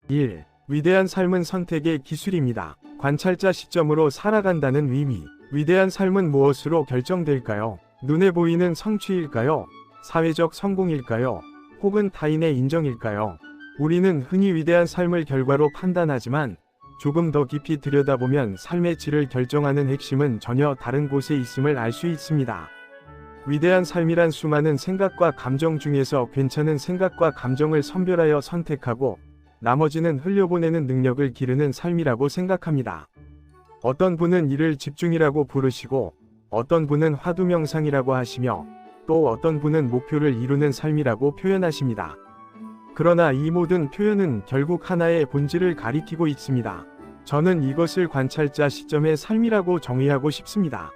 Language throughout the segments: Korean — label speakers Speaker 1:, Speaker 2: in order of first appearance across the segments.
Speaker 1: 1. 위대한 삶은 선택의 기술입니다. 관찰자 시점으로 살아간다는 의미. 위대한 삶은 무엇으로 결정될까요? 눈에 보이는 성취일까요? 사회적 성공일까요? 혹은 타인의 인정일까요? 우리는 흔히 위대한 삶을 결과로 판단하지만 조금 더 깊이 들여다보면 삶의 질을 결정하는 핵심은 전혀 다른 곳에 있음을 알 수 있습니다. 위대한 삶이란 수많은 생각과 감정 중에서 괜찮은 생각과 감정을 선별하여 선택하고 나머지는 흘려보내는 능력을 기르는 삶이라고 생각합니다. 어떤 분은 이를 집중이라고 부르시고 어떤 분은 화두명상이라고 하시며 또 어떤 분은 목표를 이루는 삶이라고 표현하십니다. 그러나 이 모든 표현은 결국 하나의 본질을 가리키고 있습니다. 저는 이것을 관찰자 시점의 삶이라고 정의하고 싶습니다.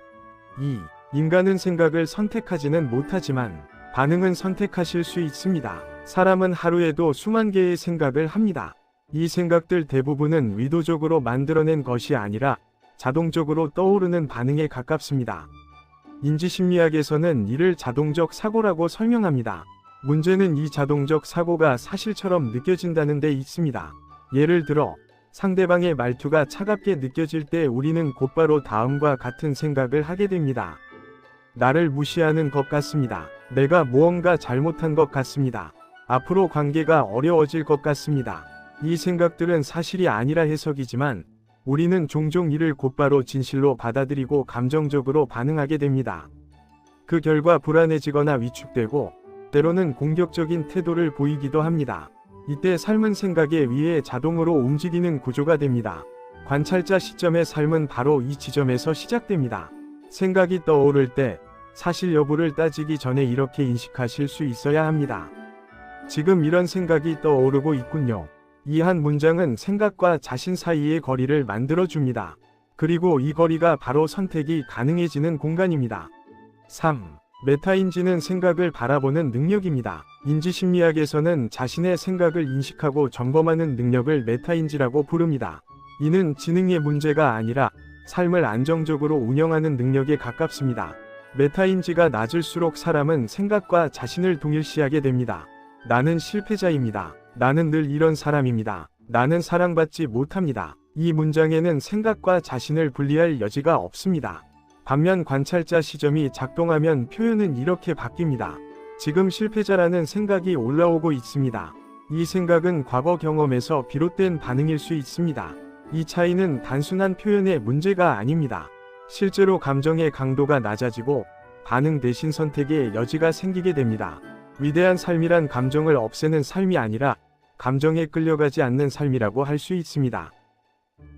Speaker 1: 2. 인간은 생각을 선택하지는 못하지만 반응은 선택하실 수 있습니다. 사람은 하루에도 수만 개의 생각을 합니다. 이 생각들 대부분은 의도적으로 만들어낸 것이 아니라 자동적으로 떠오르는 반응에 가깝습니다. 인지심리학에서는 이를 자동적 사고라고 설명합니다. 문제는 이 자동적 사고가 사실처럼 느껴진다는 데 있습니다. 예를 들어 상대방의 말투가 차갑게 느껴질 때 우리는 곧바로 다음과 같은 생각을 하게 됩니다. 나를 무시하는 것 같습니다. 내가 무언가 잘못한 것 같습니다. 앞으로 관계가 어려워질 것 같습니다. 이 생각들은 사실이 아니라 해석이지만 우리는 종종 이를 곧바로 진실로 받아들이고 감정적으로 반응하게 됩니다. 그 결과 불안해지거나 위축되고 때로는 공격적인 태도를 보이기도 합니다. 이때 삶은 생각에 의해 자동으로 움직이는 구조가 됩니다. 관찰자 시점의 삶은 바로 이 지점에서 시작됩니다. 생각이 떠오를 때 사실 여부를 따지기 전에 이렇게 인식하실 수 있어야 합니다. 지금 이런 생각이 떠오르고 있군요. 이 한 문장은 생각과 자신 사이의 거리를 만들어줍니다. 그리고 이 거리가 바로 선택이 가능해지는 공간입니다. 3. 메타인지는 생각을 바라보는 능력입니다. 인지심리학에서는 자신의 생각을 인식하고 점검하는 능력을 메타인지라고 부릅니다. 이는 지능의 문제가 아니라 삶을 안정적으로 운영하는 능력에 가깝습니다. 메타인지가 낮을수록 사람은 생각과 자신을 동일시하게 됩니다. 나는 실패자입니다. 나는 늘 이런 사람입니다. 나는 사랑받지 못합니다. 이 문장에는 생각과 자신을 분리할 여지가 없습니다. 반면 관찰자 시점이 작동하면 표현은 이렇게 바뀝니다. 지금 실패자라는 생각이 올라오고 있습니다. 이 생각은 과거 경험에서 비롯된 반응일 수 있습니다. 이 차이는 단순한 표현의 문제가 아닙니다. 실제로 감정의 강도가 낮아지고 반응 대신 선택의 여지가 생기게 됩니다. 위대한 삶이란 감정을 없애는 삶이 아니라 감정에 끌려가지 않는 삶이라고 할 수 있습니다.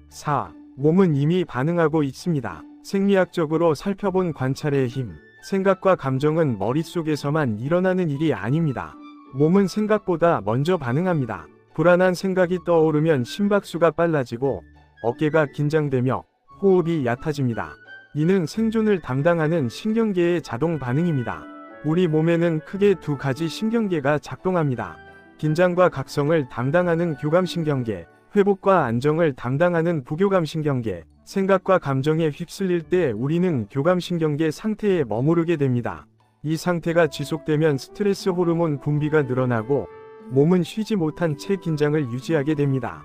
Speaker 1: 4. 몸은 이미 반응하고 있습니다. 생리학적으로 살펴본 관찰의 힘. 생각과 감정은 머릿속에서만 일어나는 일이 아닙니다. 몸은 생각보다 먼저 반응합니다. 불안한 생각이 떠오르면 심박수가 빨라지고 어깨가 긴장되며 호흡이 얕아집니다. 이는 생존을 담당하는 신경계의 자동 반응입니다. 우리 몸에는 크게 두 가지 신경계가 작동합니다. 긴장과 각성을 담당하는 교감신경계, 회복과 안정을 담당하는 부교감신경계. 생각과 감정에 휩쓸릴 때 우리는 교감신경계 상태에 머무르게 됩니다. 이 상태가 지속되면 스트레스 호르몬 분비가 늘어나고 몸은 쉬지 못한 채 긴장을 유지하게 됩니다.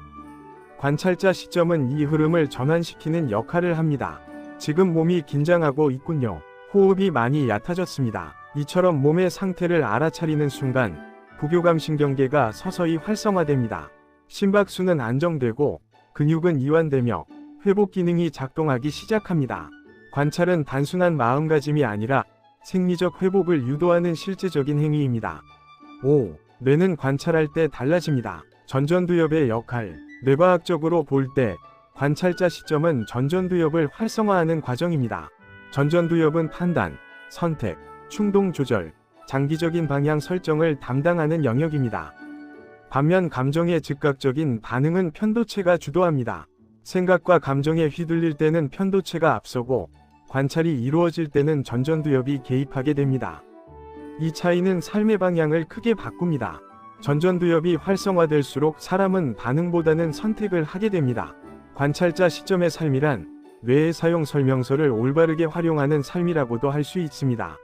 Speaker 1: 관찰자 시점은 이 흐름을 전환시키는 역할을 합니다. 지금 몸이 긴장하고 있군요. 호흡이 많이 얕아졌습니다. 이처럼 몸의 상태를 알아차리는 순간 부교감신경계가 서서히 활성화됩니다. 심박수는 안정되고 근육은 이완되며 회복 기능이 작동하기 시작합니다. 관찰은 단순한 마음가짐이 아니라 생리적 회복을 유도하는 실제적인 행위입니다. 5. 뇌는 관찰할 때 달라집니다. 전전두엽의 역할. 뇌과학적으로 볼 때 관찰자 시점은 전전두엽을 활성화하는 과정입니다. 전전두엽은 판단, 선택, 충동 조절, 장기적인 방향 설정을 담당하는 영역입니다. 반면 감정의 즉각적인 반응은 편도체가 주도합니다. 생각과 감정에 휘둘릴 때는 편도체가 앞서고 관찰이 이루어질 때는 전전두엽이 개입하게 됩니다. 이 차이는 삶의 방향을 크게 바꿉니다. 전전두엽이 활성화될수록 사람은 반응보다는 선택을 하게 됩니다. 관찰자 시점의 삶이란 뇌의 사용 설명서를 올바르게 활용하는 삶이라고도 할 수 있습니다.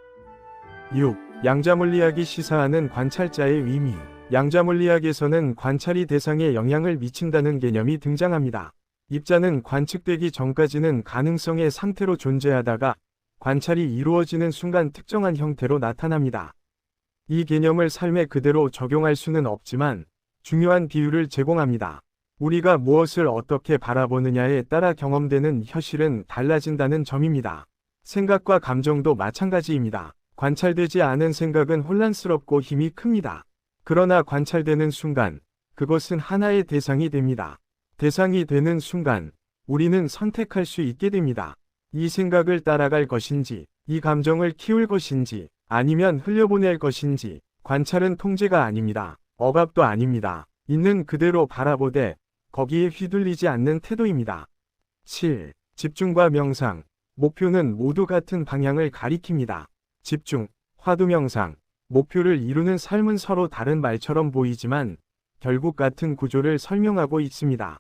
Speaker 1: 6. 양자물리학이 시사하는 관찰자의 의미. 양자물리학에서는 관찰이 대상에 영향을 미친다는 개념이 등장합니다. 입자는 관측되기 전까지는 가능성의 상태로 존재하다가 관찰이 이루어지는 순간 특정한 형태로 나타납니다. 이 개념을 삶에 그대로 적용할 수는 없지만 중요한 비유를 제공합니다. 우리가 무엇을 어떻게 바라보느냐에 따라 경험되는 현실은 달라진다는 점입니다. 생각과 감정도 마찬가지입니다. 관찰되지 않은 생각은 혼란스럽고 힘이 큽니다. 그러나 관찰되는 순간, 그것은 하나의 대상이 됩니다. 대상이 되는 순간, 우리는 선택할 수 있게 됩니다. 이 생각을 따라갈 것인지, 이 감정을 키울 것인지, 아니면 흘려보낼 것인지. 관찰은 통제가 아닙니다. 억압도 아닙니다. 있는 그대로 바라보되 거기에 휘둘리지 않는 태도입니다. 7. 집중과 명상. 목표는 모두 같은 방향을 가리킵니다. 집중, 화두 명상, 목표를 이루는 삶은 서로 다른 말처럼 보이지만 결국 같은 구조를 설명하고 있습니다.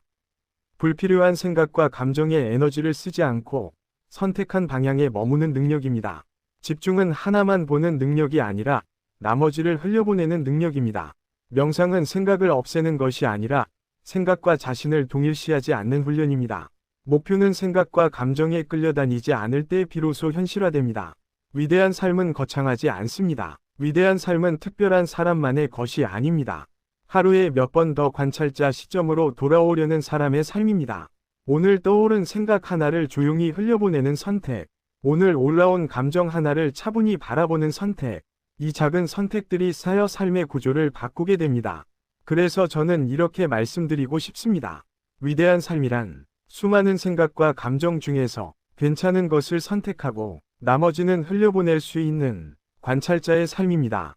Speaker 1: 불필요한 생각과 감정에 에너지를 쓰지 않고 선택한 방향에 머무는 능력입니다. 집중은 하나만 보는 능력이 아니라 나머지를 흘려보내는 능력입니다. 명상은 생각을 없애는 것이 아니라 생각과 자신을 동일시하지 않는 훈련입니다. 목표는 생각과 감정에 끌려다니지 않을 때 비로소 현실화됩니다. 위대한 삶은 거창하지 않습니다. 위대한 삶은 특별한 사람만의 것이 아닙니다. 하루에 몇 번 더 관찰자 시점으로 돌아오려는 사람의 삶입니다. 오늘 떠오른 생각 하나를 조용히 흘려보내는 선택. 오늘 올라온 감정 하나를 차분히 바라보는 선택. 이 작은 선택들이 쌓여 삶의 구조를 바꾸게 됩니다. 그래서 저는 이렇게 말씀드리고 싶습니다. 위대한 삶이란 수많은 생각과 감정 중에서 괜찮은 것을 선택하고 나머지는 흘려보낼 수 있는 관찰자의 삶입니다.